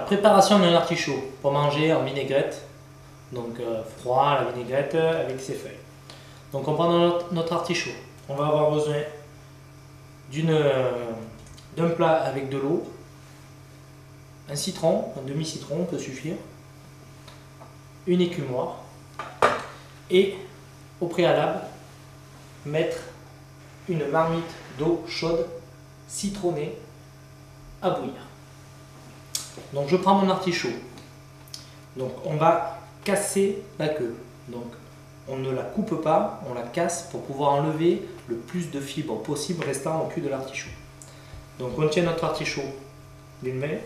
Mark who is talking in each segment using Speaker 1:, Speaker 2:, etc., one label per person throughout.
Speaker 1: Préparation d'un artichaut pour manger en vinaigrette, donc froid, la vinaigrette avec ses feuilles. Donc on prend notre artichaut, on va avoir besoin d'un plat avec de l'eau, un citron, un demi-citron peut suffire, une écumoire et au préalable mettre une marmite d'eau chaude citronnée à bouillir. Donc je prends mon artichaut, donc on va casser la queue, donc on ne la coupe pas, on la casse pour pouvoir enlever le plus de fibres possible restant au cul de l'artichaut. Donc on tient notre artichaut d'une main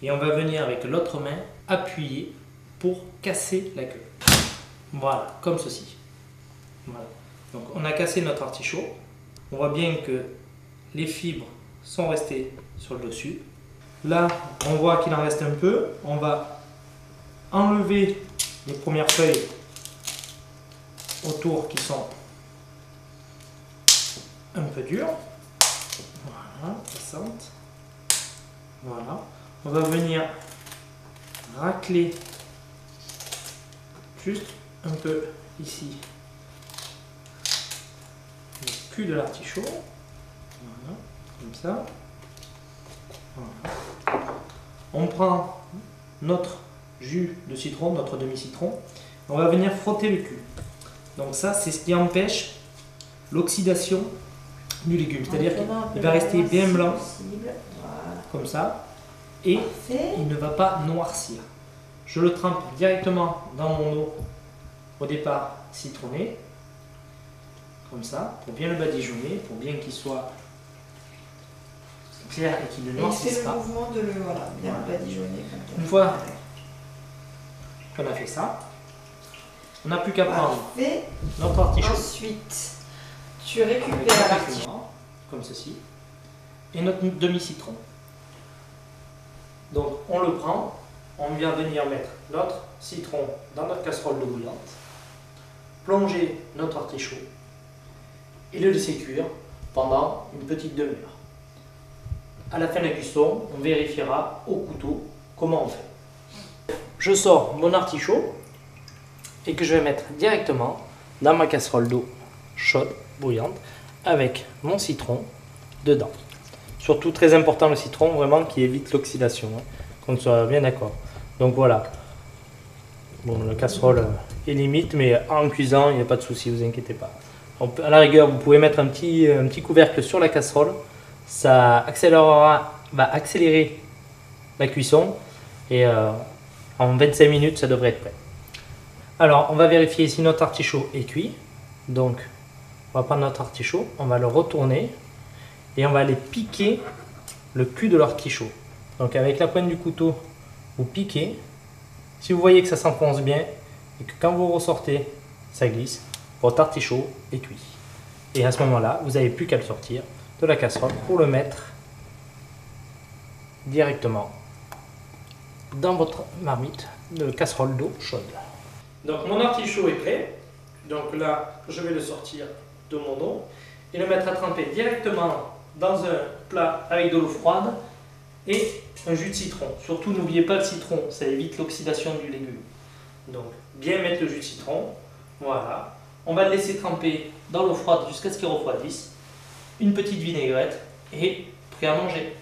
Speaker 1: et on va venir avec l'autre main appuyer pour casser la queue. Voilà, comme ceci. Voilà. Donc on a cassé notre artichaut, on voit bien que les fibres sont restées sur le dessus. Là, on voit qu'il en reste un peu. On va enlever les premières feuilles autour qui sont un peu dures. Voilà, passantes. Voilà. On va venir racler juste un peu ici le cul de l'artichaut. Voilà, comme ça. Voilà. On prend notre jus de citron, notre demi-citron, on va venir frotter le cul. Donc ça, c'est ce qui empêche l'oxydation du légume. C'est-à-dire qu'il va rester bien blanc, voilà, comme ça, et il ne va pas noircir. Je le trempe directement dans mon eau, au départ citronnée, comme ça, pour bien le badigeonner, pour bien qu'il soit clair et qu'il ne noircisse pas.
Speaker 2: Le mouvement de le bien badigeonner.
Speaker 1: Une fois qu'on a fait ça, on n'a plus qu'à prendre notre artichaut.
Speaker 2: Ensuite, tu récupères l'artichaut
Speaker 1: comme ceci et notre demi-citron. Donc on le prend, on vient venir mettre notre citron dans notre casserole d'eau bouillante, plonger notre artichaut et le laisser cuire pendant une petite demi-heure. À la fin de la cuisson, on vérifiera au couteau comment on fait. Je sors mon artichaut et que je vais mettre directement dans ma casserole d'eau chaude, bouillante, avec mon citron dedans. Surtout très important le citron, vraiment qui évite l'oxydation, hein, qu'on soit bien d'accord. Donc voilà. Bon, la casserole est limite, mais en cuisant, il n'y a pas de souci, vous inquiétez pas. À la rigueur, vous pouvez mettre un petit couvercle sur la casserole. Ça va accélérer la cuisson et en 25 minutes ça devrait être prêt. Alors on va vérifier si notre artichaut est cuit. Donc on va prendre notre artichaut, on va le retourner et on va aller piquer le cul de l'artichaut. Donc avec la pointe du couteau, vous piquez. Si vous voyez que ça s'enfonce bien et que quand vous ressortez, ça glisse, votre artichaut est cuit. Et à ce moment-là, vous n'avez plus qu'à le sortir de la casserole pour le mettre directement dans votre marmite de casserole d'eau chaude. Donc mon artichaut est prêt. Donc là, je vais le sortir de mon eau et le mettre à tremper directement dans un plat avec de l'eau froide et un jus de citron. Surtout, n'oubliez pas le citron, ça évite l'oxydation du légume. Donc, bien mettre le jus de citron. Voilà. On va le laisser tremper dans l'eau froide jusqu'à ce qu'il refroidisse. Une petite vinaigrette et prêt à manger.